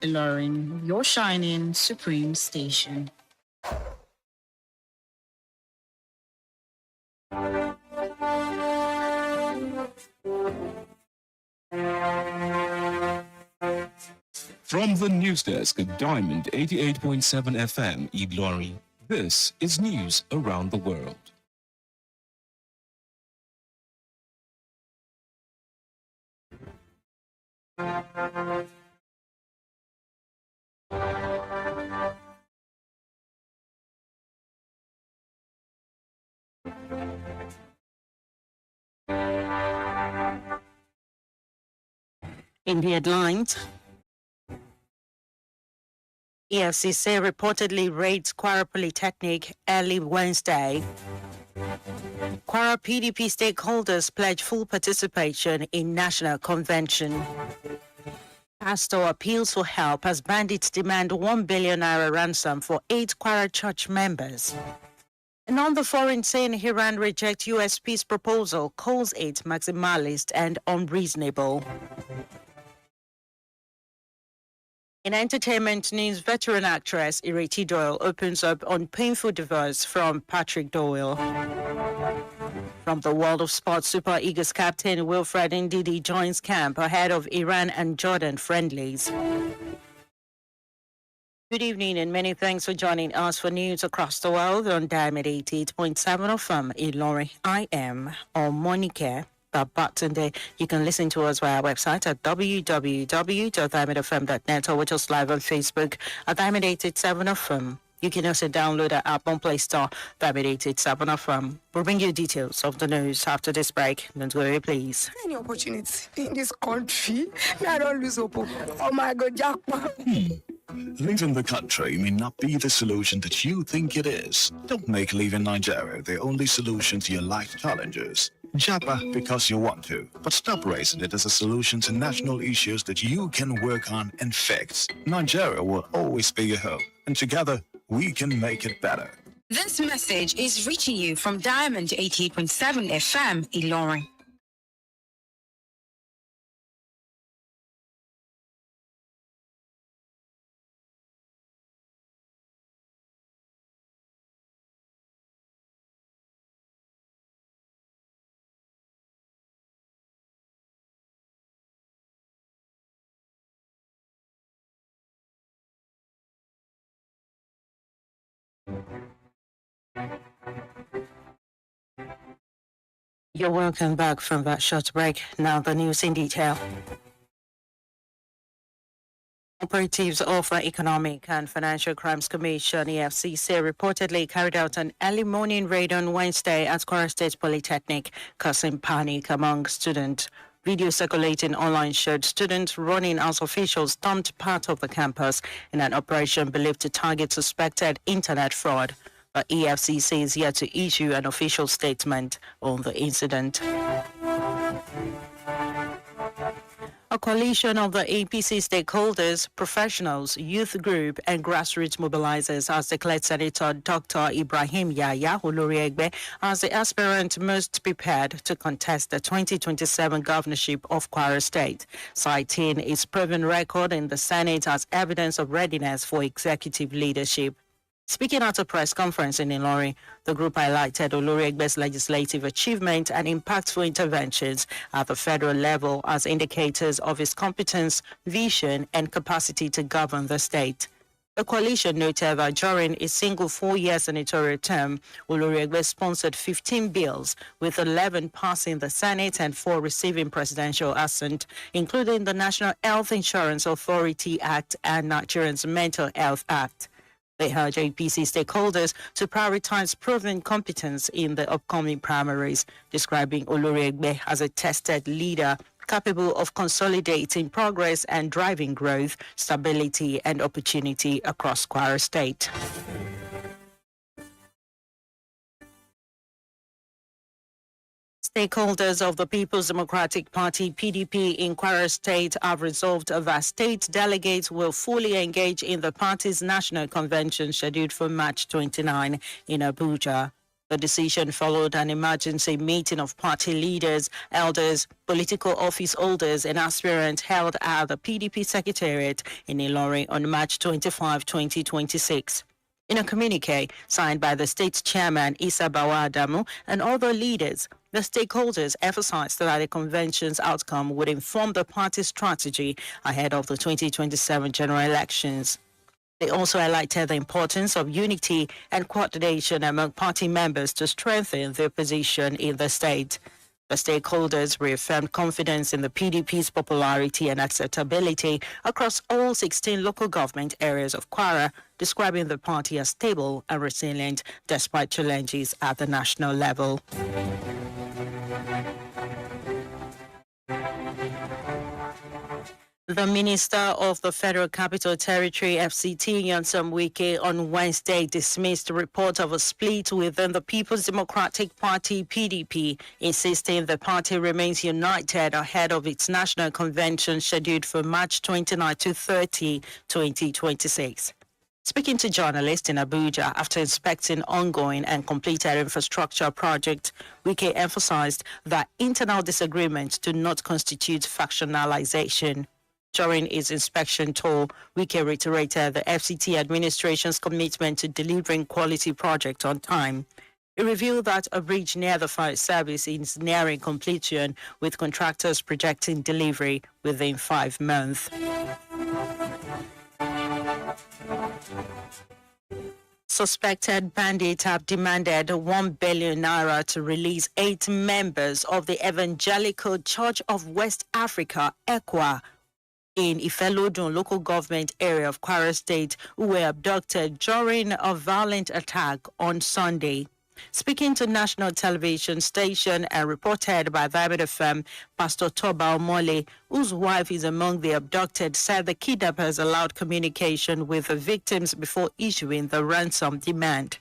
Lauren, your shining supreme station. From the news desk at Diamond 88.7 FM, Ilorin, this is news around the world. In the headlines, EFCC reportedly raids Kwara Polytechnic early Wednesday. Kwara PDP stakeholders pledge full participation in national convention. Pastor appeals for help as bandits demand 1 billion naira ransom for 8 Kwara church members. And on the foreign scene, Iran rejects US peace proposal, calls it maximalist and unreasonable. In entertainment news, veteran actress Ireti Doyle opens up on painful divorce from Patrick Doyle. From the world of sports, Super Eagles captain Wilfred Ndidi joins camp ahead of Iran and Jordan friendlies. Good evening and many thanks for joining us for news across the world on Diamond 88.7 FM Ilorin. I am Omonike. Babatunde. You can listen to us via our website at www.diamondfm.net or watch us live on Facebook at Diamond 887 FM. You can also download our app on Play Store, Diamond 887 FM. We'll bring you details of the news after this break. Don't go away, please. Any opportunity in this country, I don't lose hope. Oh my God, jackpot. Leaving the country may not be the solution that you think it is. Don't make leaving Nigeria the only solution to your life challenges. Japa because you want to, but stop raising it as a solution to national issues that you can work on and fix. Nigeria will always be your home, and together we can make it better. This message is reaching you from Diamond 88.7 FM, Ilorin. You're welcome back from that short break. Now the news in detail. Operatives of the Economic and Financial Crimes Commission, EFCC, reportedly carried out an early morning raid on Wednesday at Kwara State Polytechnic, causing panic among students. Video circulating online showed students running as officials stormed part of the campus in an operation believed to target suspected internet fraud. The EFCC is yet to issue an official statement on the incident. A coalition of the APC stakeholders, professionals, youth group, and grassroots mobilizers has declared Senator Dr. Ibrahim Yahya Oloriegbe as the aspirant most prepared to contest the 2027 governorship of Kwara State, citing his proven record in the Senate as evidence of readiness for executive leadership. Speaking at a press conference in Ilorin, the group highlighted Oloriegbe's legislative achievement and impactful interventions at the federal level as indicators of his competence, vision, and capacity to govern the state. The coalition noted that during a single 4-year senatorial term, Oloriegbe sponsored 15 bills, with 11 passing the Senate and 4 receiving presidential assent, including the National Health Insurance Authority Act and Nigerian's Mental Health Act. They urge APC stakeholders to prioritize proven competence in the upcoming primaries, describing Oloriegbe as a tested leader capable of consolidating progress and driving growth, stability, and opportunity across Kwara State. Stakeholders of the People's Democratic Party (PDP) in Kwara State have resolved that state delegates will fully engage in the party's national convention scheduled for March 29 in Abuja. The decision followed an emergency meeting of party leaders, elders, political office holders, and aspirants held at the PDP Secretariat in Ilorin on March 25, 2026. In a communique signed by the state chairman Issa Bawa Adamu and other leaders, the stakeholders emphasized that the convention's outcome would inform the party's strategy ahead of the 2027 general elections. They also highlighted the importance of unity and coordination among party members to strengthen their position in the state. The stakeholders reaffirmed confidence in the PDP's popularity and acceptability across all 16 local government areas of Kwara, describing the party as stable and resilient despite challenges at the national level. The Minister of the Federal Capital Territory, FCT, Nyesom Wike, on Wednesday dismissed a report of a split within the People's Democratic Party, PDP, insisting the party remains united ahead of its national convention scheduled for March 29 to 30, 2026. Speaking to journalists in Abuja after inspecting ongoing and completed infrastructure projects, Wike emphasized that internal disagreements do not constitute factionalization. During his inspection tour, Wike reiterated the FCT administration's commitment to delivering quality projects on time. He revealed that a bridge near the fire service is nearing completion, with contractors projecting delivery within 5 months. Suspected bandits have demanded 1 billion naira to release 8 members of the Evangelical Church of West Africa, ECWA, in Ifelodun local government area of Kwara State, who were abducted during a violent attack on Sunday. Speaking to national television station and reported by Diamond FM, Pastor Toba Omole, whose wife is among the abducted, said the kidnappers allowed communication with the victims before issuing the ransom demand.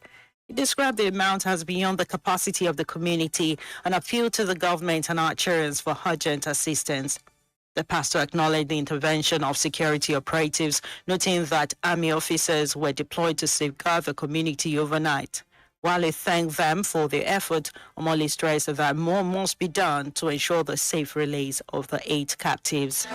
He described the amount as beyond the capacity of the community and appealed to the government and Nigerians for urgent assistance. The pastor acknowledged the intervention of security operatives, noting that army officers were deployed to safeguard the community overnight. While he thanked them for their effort, Omole stressed that more must be done to ensure the safe release of the 8 captives.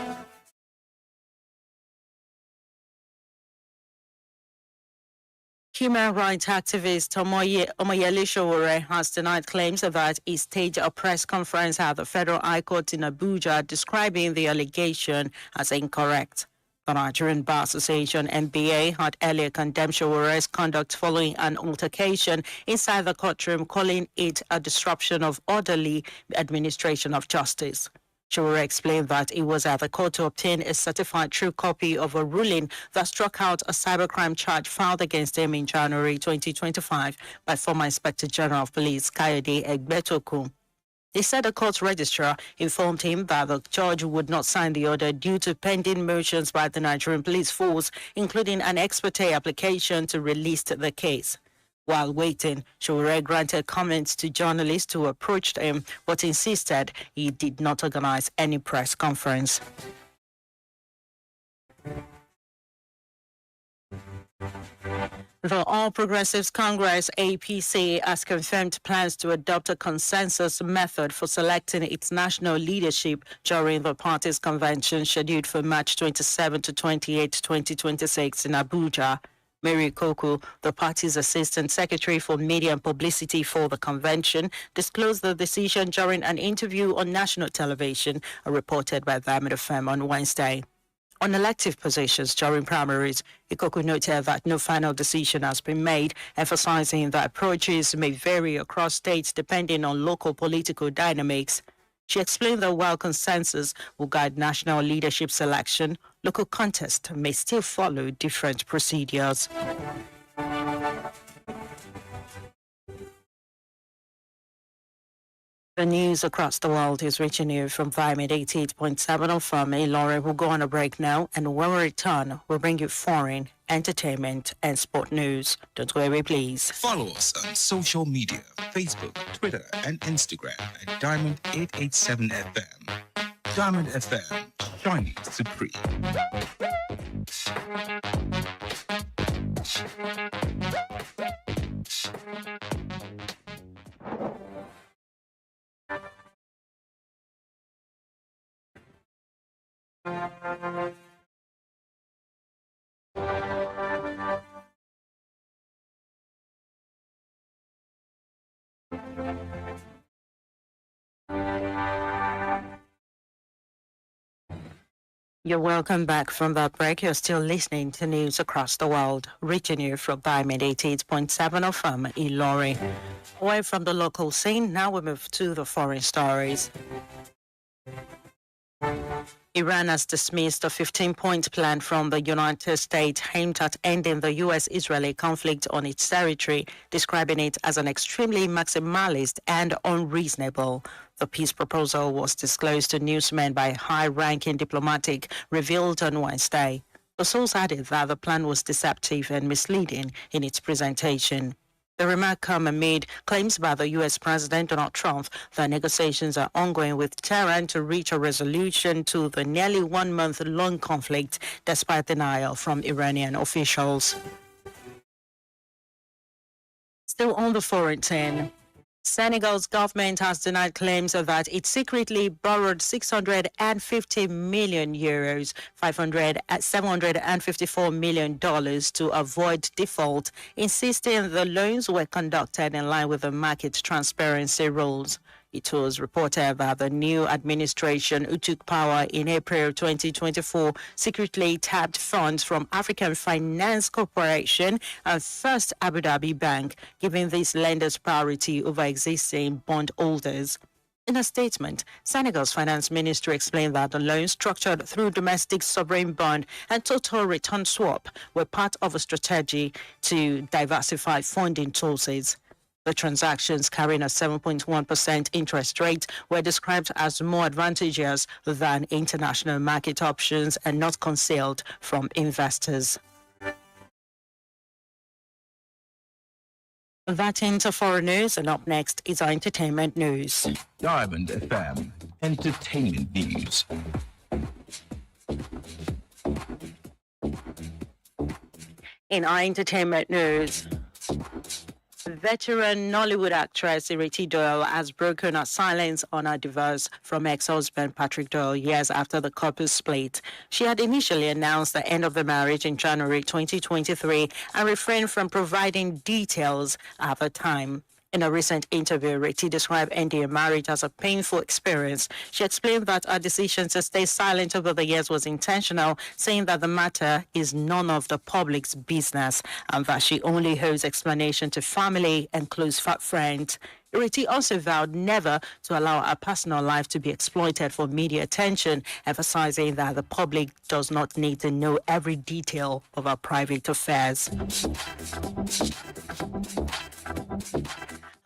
Human rights activist Omoyele Sowore has denied claims that he staged a press conference at the Federal High Court in Abuja, describing the allegation as incorrect. The Nigerian Bar Association (NBA) had earlier condemned Sowore's conduct following an altercation inside the courtroom, calling it a disruption of orderly administration of justice. Sowore explained that he was at the court to obtain a certified true copy of a ruling that struck out a cybercrime charge filed against him in January 2025 by former Inspector General of Police Kayode Egbetoku. He said the court registrar informed him that the judge would not sign the order due to pending motions by the Nigerian Police Force, including an ex parte application to release the case. While waiting, Sowore granted comments to journalists who approached him, but insisted he did not organize any press conference. The All Progressives Congress (APC) has confirmed plans to adopt a consensus method for selecting its national leadership during the party's convention scheduled for March 27 to 28, 2026 in Abuja. Mary Koku, the party's Assistant Secretary for Media and Publicity for the convention, disclosed the decision during an interview on national television, reported by Diamond FM on Wednesday. On elective positions during primaries, Ikoku noted that no final decision has been made, emphasizing that approaches may vary across states depending on local political dynamics. She explained that while consensus will guide national leadership selection, local contests may still follow different procedures. The news across the world is reaching you from Vitamin 88.7 on Farming. Laura will go on a break now, and when we return, we'll bring you foreign, entertainment, and sport news. Don't go away, please. Follow us on social media, Facebook, Twitter, and Instagram at Diamond 887 FM. Diamond FM, shining supreme. You're welcome back from that break. You're still listening to news across the world, reaching you from Diamond 88.7 FM Ilori. Away from the local scene, now we move to the foreign stories. Iran has dismissed a 15-point plan from the United States aimed at ending the U.S.-Israeli conflict on its territory, describing it as an extremely maximalist and unreasonable. The peace proposal was disclosed to newsmen by a high-ranking diplomatic revealed on Wednesday. The source added that the plan was deceptive and misleading in its presentation. The remark come amid claims by the U.S. President Donald Trump that negotiations are ongoing with Tehran to reach a resolution to the nearly 1 month-long conflict, despite denial from Iranian officials. Still on the foreign scene, Senegal's government has denied claims that it secretly borrowed 650 million euros, $754 million to avoid default, insisting the loans were conducted in line with the market transparency rules. It was reported that the new administration, who took power in April 2024, secretly tapped funds from African Finance Corporation and First Abu Dhabi Bank, giving these lenders priority over existing bondholders. In a statement, Senegal's finance ministry explained that the loans structured through domestic sovereign bond and total return swap were part of a strategy to diversify funding sources. The transactions, carrying a 7.1% interest rate, were described as more advantageous than international market options and not concealed from investors. That into foreign news, and up next is our entertainment news. Diamond FM Entertainment News. In our entertainment news, veteran Nollywood actress Ireti Doyle has broken her silence on her divorce from ex-husband Patrick Doyle years after the couple split. She had initially announced the end of the marriage in January 2023 and refrained from providing details at the time. In a recent interview, Ireti described ending a marriage as a painful experience. She explained that her decision to stay silent over the years was intentional, saying that the matter is none of the public's business and that she only owes explanation to family and close friends. Ireti also vowed never to allow her personal life to be exploited for media attention, emphasizing that the public does not need to know every detail of her private affairs.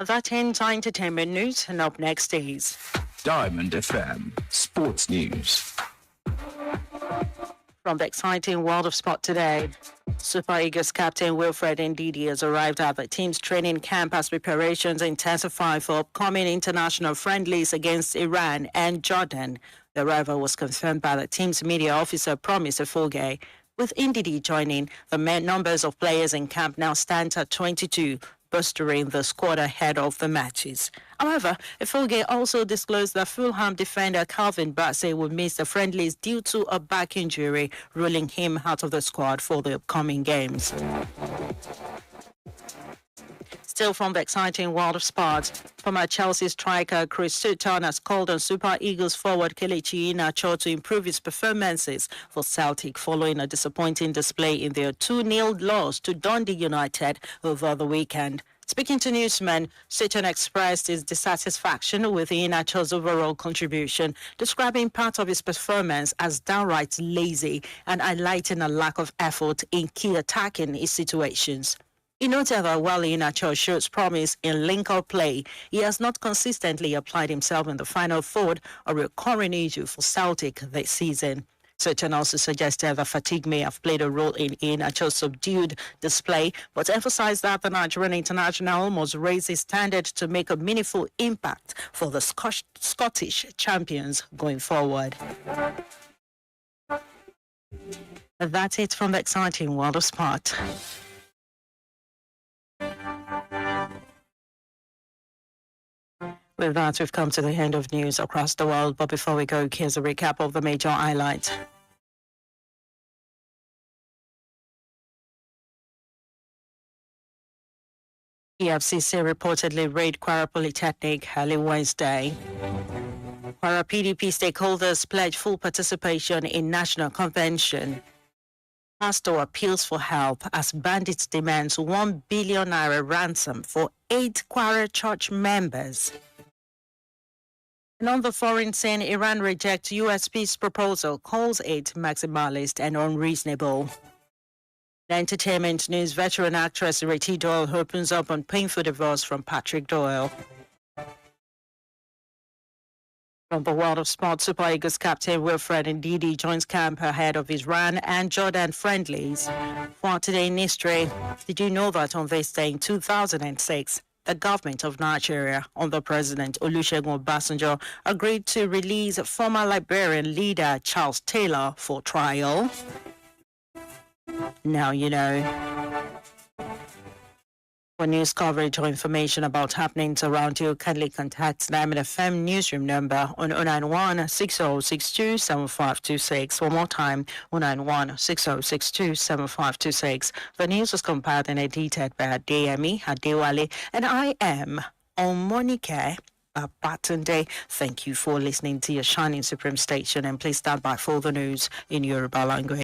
That ends our entertainment news, and up next is Diamond FM Sports News. From the exciting world of sport today, Super Eagles captain Wilfred Ndidi has arrived at the team's training camp as preparations intensify for upcoming international friendlies against Iran and Jordan. The arrival was confirmed by the team's media officer, Promise Efoge. With Ndidi joining, the numbers of players in camp now stand at 22, bolstering the squad ahead of the matches. However, Efoge also disclosed that Fulham defender Calvin Bassey will miss the friendlies due to a back injury, ruling him out of the squad for the upcoming games. Still from the exciting world of sports, former Chelsea striker Chris Sutton has called on Super Eagles forward Kelechi Iheanacho to improve his performances for Celtic following a disappointing display in their 2-0 loss to Dundee United over the weekend. Speaking to newsmen, Sutton expressed his dissatisfaction with Iheanacho's overall contribution, describing part of his performance as downright lazy and highlighting a lack of effort in key attacking situations. He noted that while Iheanacho shows promise in link-up play, he has not consistently applied himself in the final third, a recurring issue for Celtic this season. Sutton also suggested that fatigue may have played a role in Iheanacho's subdued display, but emphasized that the Nigerian international must raise his standard to make a meaningful impact for the Scottish champions going forward. That's it from the exciting world of sport. With that, we've come to the end of news across the world. But before we go, here's a recap of the major highlights. EFCC reportedly raided Kwara Polytechnic early Wednesday. Kwara PDP stakeholders pledge full participation in National Convention. Pastor appeals for help as bandits demands 1 billion naira ransom for 8 Kwara church members. And on the foreign scene, Iran rejects US peace proposal, calls it maximalist and unreasonable. In entertainment news, veteran actress Reti Doyle opens up on painful divorce from Patrick Doyle. From the world of sports, Super Eagles captain Wilfred Ndidi joins camp ahead of his Iran and Jordan friendlies. For today in history, did you know that on this day in 2006, the government of Nigeria, under President Olusegun Obasanjo, agreed to release former Liberian leader Charles Taylor for trial? Now you know. For news coverage or information about happenings around you, kindly contact Diamond FM newsroom number on 091 6062 7526. One more time, 091 6062 7526. The news was compiled and edited by Adeyemi Adewale, and I am Omonike. Babatunde. Thank you for listening to your Shining Supreme station, and please stand by for the news in Yoruba language.